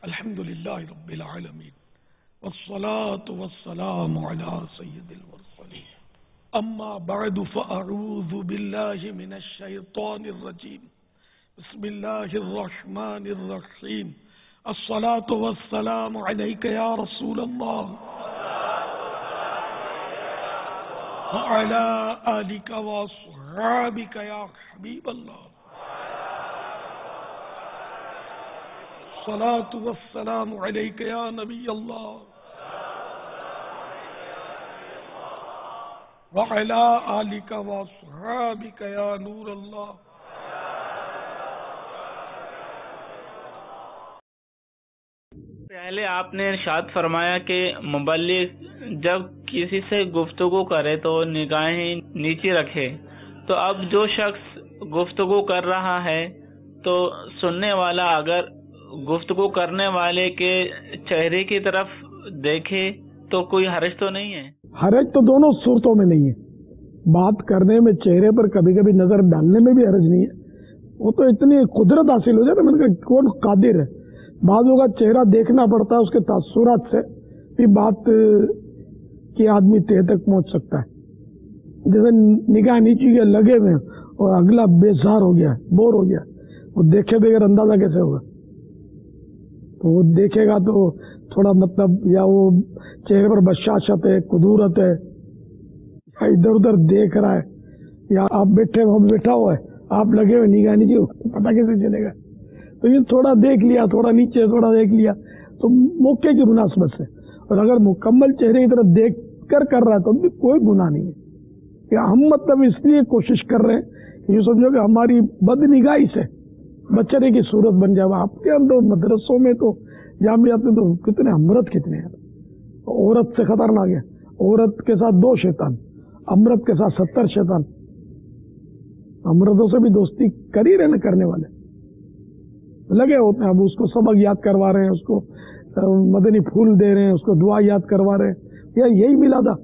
الحمدللہ رب العالمین والصلاة والسلام علی سید المرسلین اما بعد فاعوذ باللہ من الشیطان الرجیم بسم اللہ الرحمن الرحیم الصلاة والسلام علیک یا رسول اللہ وعلی آلک واصحابک یا حبیب اللہ الصلاة والسلام علیک یا نبی اللہ وعلی آلک واصحابک یا نور اللہ. پہلے آپ نے ارشاد فرمایا کہ مبلغ جب کسی سے گفتگو کرے تو نگاہیں نیچے رکھے، تو اب جو شخص گفتگو کر رہا ہے تو سننے والا اگر گفتگو کرنے والے کے چہرے کی طرف دیکھے تو کوئی حرج تو نہیں ہے؟ حرج تو دونوں صورتوں میں نہیں ہے. بات کرنے میں چہرے پر کبھی کبھی نظر ڈالنے میں بھی حرج نہیں ہے. وہ تو اتنی قدرت حاصل ہو جائے نا، میں نے کہا کون قادر ہے. بعضوں کا چہرہ دیکھنا پڑتا ہے، اس کے تاثرات سے بھی بات کی آدمی تہ تک پہنچ سکتا ہے. جیسے نگاہ نیچی کے لگے ہوئے اور اگلا بیزار ہو گیا، بور ہو گیا، وہ دیکھے بغیر اندازہ کیسے ہوگا؟ تو وہ دیکھے گا تو تھوڑا مطلب یا وہ چہرے پر بشاشت ہے، کدورت ہے، یا ادھر ادھر دیکھ رہا ہے، یا آپ بیٹھے بیٹھا ہوا ہے، آپ لگے ہوئے نگاہ نیچے، پتہ کیسے چلے گا؟ تو یہ تھوڑا دیکھ لیا، تھوڑا نیچے، تھوڑا دیکھ لیا تو موقع کی مناسبت سے. اور اگر مکمل چہرے کی طرف دیکھ کر رہا ہے تو بھی کوئی گناہ نہیں ہے. کہ ہم مطلب اس لیے کوشش کر رہے ہیں کہ یہ سمجھو کہ ہماری بد نگاہی سے بچنے کی صورت بن جائے. آپ کے اندر مدرسوں میں تو جامعات میں تو کتنے امرت کتنے ہیں. عورت سے خطرناک ہے، عورت کے ساتھ 2 شیطان، امرت کے ساتھ 70 شیطان. امرتوں سے بھی دوستی کر ہی رہے کرنے والے لگے ہوتے ہیں. اب اس کو سبق یاد کروا رہے ہیں، اس کو مدنی پھول دے رہے ہیں، اس کو دعا یاد کروا رہے ہیں. یا یہی ملا تھا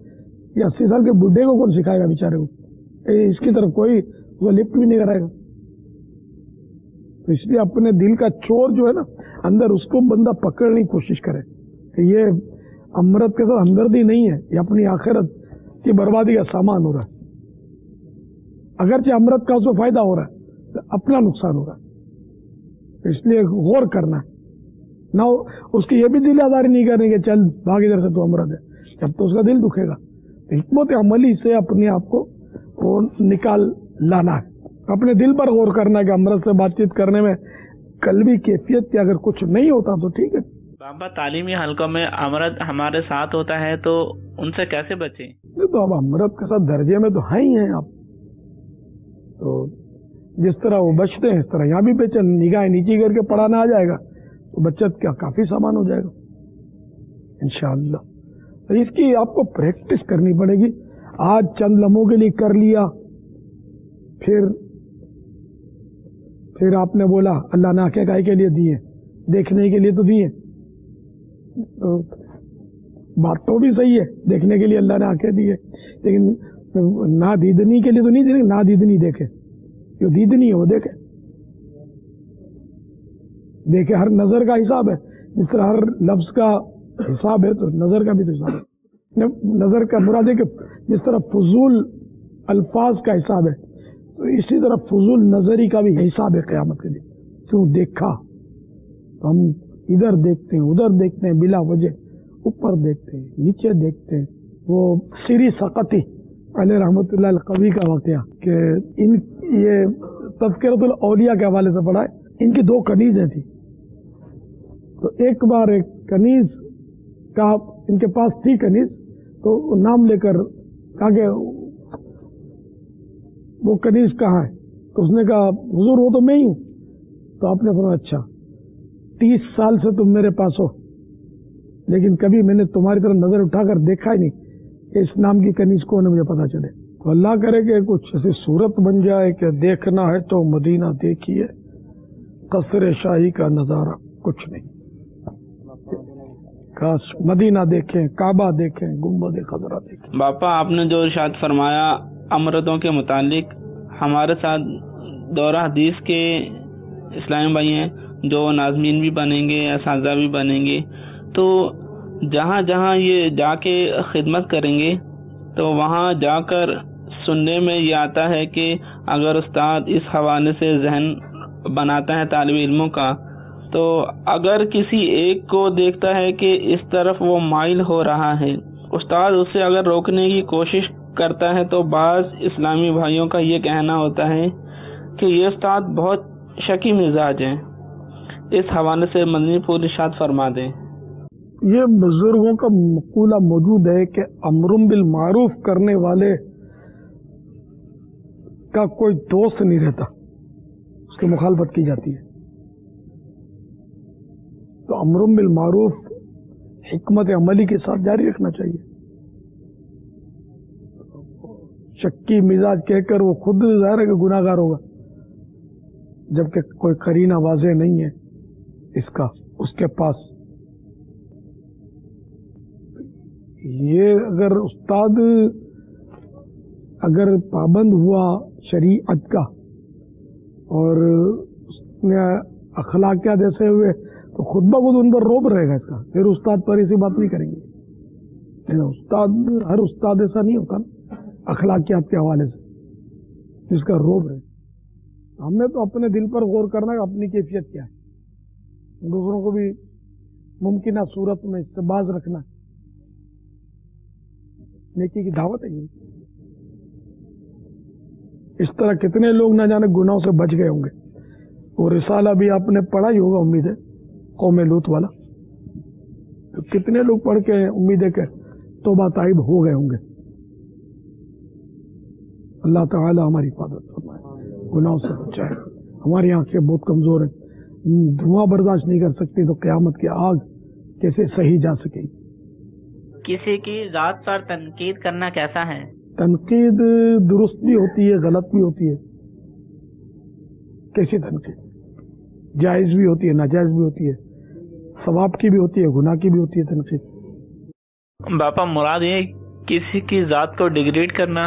یہ 80 سال کے بڈھے کو کون سکھائے گا بیچارے کو؟ اس کی طرف کوئی وہ لفٹ بھی نہیں کرائے گا. تو اس لیے اپنے دل کا چور جو ہے نا اندر، اس کو بندہ پکڑنے کی کوشش کرے کہ یہ امرت کے ساتھ ہمدردی نہیں ہے، یہ اپنی آخرت کی بربادی کا سامان ہو رہا ہے. اگرچہ امرت کا اس کو فائدہ ہو رہا ہے تو اپنا نقصان ہو رہا ہے. اس لیے غور کرنا ہے نہ اس کی یہ بھی دل آزاری نہیں کرنی کہ چل بھاگ ادھر سے تو امرت ہے، جب تو اس کا دل دکھے گا. حکمت عملی سے اپنے آپ کو وہ نکال لانا ہے. اپنے دل پر غور کرنا ہے کہ امرت سے بات چیت کرنے میں قلبی کیفیت کی اگر کچھ نہیں ہوتا تو ٹھیک ہے. بابا تعلیمی حلقوں میں امرت ہمارے ساتھ ہوتا ہے تو ان سے کیسے بچیں؟ تو اب امرت کے ساتھ درجے میں تو ہیں ہی ہیں. آپ تو جس طرح وہ بچتے ہیں اس طرح یہاں بھی بچے. نگاہ نیچی کر کے پڑھانا آ جائے گا تو بچت کا کافی سامان ہو جائے گا انشاءاللہ. تو اس کی آپ کو پریکٹس کرنی پڑے گی. آج چند لمحوں کے لیے کر لیا، پھر آپ نے بولا اللہ نے آنکھیں کائے کے لیے دیے؟ دیکھنے کے لیے تو دیے. بات تو بھی صحیح ہے، دیکھنے کے لیے اللہ نے آنکھیں دی ہے، لیکن نادیدنی کے لیے تو نہیں دیکھے. نادیدنی دیکھے، جو دیدنی ہے وہ دیکھے. ہر نظر کا حساب ہے، جس طرح ہر لفظ کا حساب ہے تو نظر کا بھی تو حساب ہے. نظر کا مراد ہے کہ جس طرح فضول الفاظ کا حساب ہے تو اسی طرح فضول نظری کا بھی حساب ہے قیامت کے دن. کیوں دیکھا؟ ہم ادھر دیکھتے ہیں، ادھر دیکھتے ہیں، بلا وجہ اوپر دیکھتے ہیں، نیچے دیکھتے ہیں. وہ سری سقطی علیہ رحمۃ اللہ القوی کا واقعہ کہ یہ تذکرۃ الاولیاء کے حوالے سے پڑھا ہے. ان کی 2 کنیزیں تھیں. تو ایک بار ایک کنیز کا ان کے پاس تھی کنیز، تو نام لے کر کہا کہ وہ کنیز کہاں ہے؟ تو اس نے کہا حضور وہ تو میں ہی ہوں. تو آپ نے فرمایا اچھا 30 سال سے تم میرے پاس ہو لیکن کبھی میں نے تمہاری طرف نظر اٹھا کر دیکھا ہی نہیں کہ اس نام کی کنیز کون ہے مجھے پتا چلے. تو اللہ کرے کہ کچھ ایسی صورت بن جائے کہ دیکھنا ہے تو مدینہ دیکھیے، قصر شاہی کا نظارہ کچھ نہیں. کاش مدینہ دیکھیں، کعبہ دیکھیں، گنبد خضرا دیکھیں. باپا آپ نے جو ارشاد فرمایا امرتوں کے متعلق، ہمارے ساتھ دورہ حدیث کے اسلامی بھائی ہیں جو ناظمین بھی بنیں گے، اساتذہ بھی بنیں گے، تو جہاں جہاں یہ جا کے خدمت کریں گے تو وہاں جا کر سننے میں یہ آتا ہے کہ اگر استاد اس حوالے سے ذہن بناتا ہے طالب علموں کا، تو اگر کسی ایک کو دیکھتا ہے کہ اس طرف وہ مائل ہو رہا ہے، استاد اسے اگر روکنے کی کوشش کرتا ہے، تو بعض اسلامی بھائیوں کا یہ کہنا ہوتا ہے کہ یہ استاد بہت شکی مزاج ہیں۔ اس حوالے سے مدنی پھول ارشاد فرما دیں۔ یہ بزرگوں کا مقولہ موجود ہے کہ امر بالمعروف کرنے والے کا کوئی دوست نہیں رہتا، اس کی مخالفت کی جاتی ہے۔ تو امر بالمعروف حکمت عملی کے ساتھ جاری رکھنا چاہیے۔ شکی مزاج کہہ کر وہ خود ظاہر ہے کہ گناہ گار ہوگا، جبکہ کوئی قرینہ واضح نہیں ہے اس کے پاس۔ یہ اگر استاد اگر پابند ہوا شریعت کا اور اس نے اخلاقیات ایسے ہوئے تو خود بخود ان پر روب رہے گا اس کا، پھر استاد پر ایسی بات نہیں کریں گے۔ لیکن ہر استاد ایسا نہیں ہوتا نا اخلاقیات کے حوالے سے جس کا روب رہے۔ ہم نے تو اپنے دل پر غور کرنا ہے اپنی کیفیت کیا ہے، دوسروں کو بھی ممکنہ صورت میں اس سے باز رکھنا ہے۔ نیکی کی دعوت ہے یہ۔ اس طرح کتنے لوگ نہ جانے گناہوں سے بچ گئے ہوں گے۔ وہ رسالہ بھی آپ نے پڑھا ہی ہوگا امید ہے، قوم لوط والا، تو کتنے لوگ پڑھ کے امید ہے کہ توبہ تائب ہو گئے ہوں گے۔ اللہ تعالی ہماری حفاظت فرمائے، گناہوں سے بچائے۔ ہماری آنکھیں بہت کمزور ہیں، دھواں برداشت نہیں کر سکتی تو قیامت کی آگ کیسے سہی جا سکے گی۔ کسی کی ذات پر تنقید کرنا کیسا ہے؟ تنقید درست بھی ہوتی ہے، غلط بھی ہوتی ہے۔ کیسی تنقید؟ جائز بھی ہوتی ہے، ناجائز بھی ہوتی ہے، ثواب کی بھی ہوتی ہے، گناہ کی بھی ہوتی ہے تنقید۔ باپا مراد یہ کسی کی ذات کو ڈیگریڈ کرنا،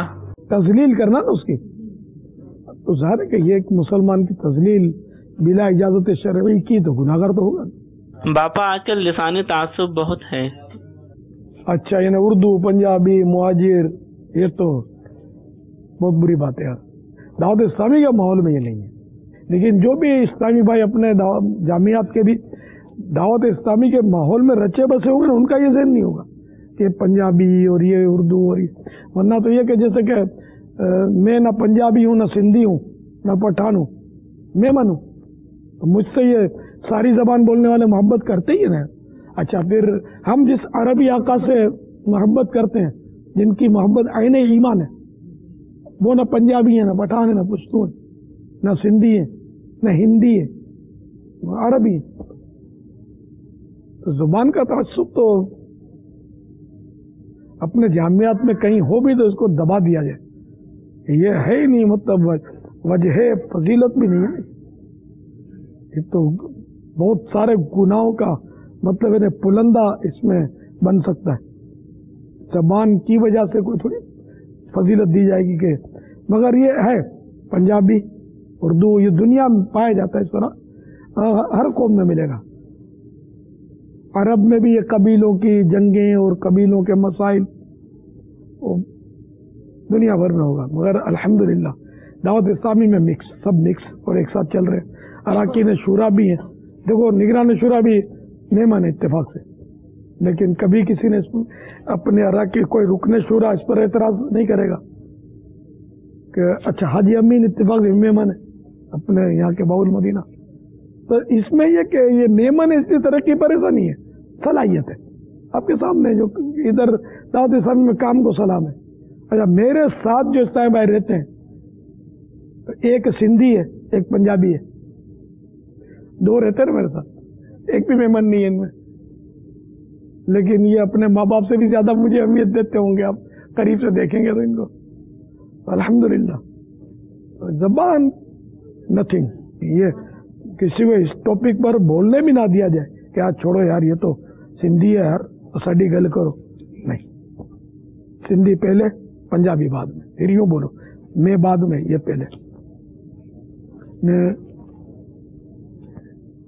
تذلیل کرنا نا اس کی، تو ظاہر ہے کہ یہ ایک مسلمان کی تذلیل بلا اجازت شرعی کی تو گناہ گار تو ہوگا۔ باپا آج کل لسانی تعصب بہت ہے۔ اچھا، یعنی اردو، پنجابی، مہاجر، یہ تو بہت بری بات ہے یار۔ دعوت اسلامی کا ماحول میں یہ نہیں ہے، لیکن جو بھی اسلامی بھائی اپنے جامعات کے بھی دعوت اسلامی کے ماحول میں رچے بسے ہوں گے ان کا یہ ذہن نہیں ہوگا کہ پنجابی اور یہ اردو اور یہ، ورنہ تو یہ کہ جیسے کہ میں نہ پنجابی ہوں، نہ سندھی ہوں، نہ پٹھان ہوں، میمن ہوں، تو مجھ سے یہ ساری زبان بولنے والے محبت کرتے ہی ہیں۔ اچھا، پھر ہم جس عربی آقا سے محبت کرتے ہیں، جن کی محبت عین ایمان ہے، وہ نہ پنجابی ہے، نہ پٹھان ہے، نہ پشتون، نہ سندھی ہے، نہ ہندی ہے، وہ عربی ہے۔ تو زبان کا تعصب تو اپنے جامعات میں کہیں ہو بھی تو اس کو دبا دیا جائے، یہ ہے ہی نہیں، مطلب وجہ فضیلت بھی نہیں ہے۔ یہ تو بہت سارے گناہوں کا مطلب ہے پلندہ اس میں بن سکتا ہے۔ زبان کی وجہ سے کوئی تھوڑی فضیلت دی جائے گی کہ، مگر یہ ہے پنجابی، اردو، یہ دنیا میں پایا جاتا ہے، اس طرح ہر قوم میں ملے گا۔ عرب میں بھی یہ قبیلوں کی جنگیں اور قبیلوں کے مسائل دنیا بھر میں ہوگا، مگر الحمدللہ دعوت اسلامی میں مکس، سب مکس اور ایک ساتھ چل رہے ہیں۔ اراکین شورا بھی ہیں، دیکھو نگران شورا بھی مہمان ہے اتفاق سے، لیکن کبھی کسی نے اپنے اراکین کوئی رکن شورا اس پر اعتراض نہیں کرے گا کہ اچھا حاجی امین اتفاق سے مہمان ہے اپنے یہاں کے باول مدینہ۔ تو اس میں یہ کہ یہ مہمان اس کی طرح کی پریشانی ہے، صلاحیت ہے آپ کے سامنے، جو ادھر دعوت اسلامی میں کام کو سلام ہے۔ اچھا، میرے ساتھ جو اسلامی بھائی رہتے ہیں، ایک سندھی ہے، ایک پنجابی ہے، دو رہتے ہیں میرے ساتھ، ایک بھی مہمان نہیں ہے ان میں، لیکن یہ اپنے ماں باپ سے بھی زیادہ مجھے اہمیت دیتے ہوں گے، آپ قریب سے دیکھیں گے تو ان کو۔ الحمدللہ زبان نتھنگ، یہ کسی کو اس ٹاپک پر بولنے بھی نہ دیا جائے کہ آج چھوڑو یار یہ تو سندھی ہے یار ساڈی گل کرو، نہیں، سندھی پہلے، پنجابی بعد میں، پھر یوں بولو میں بعد میں، یہ پہلے۔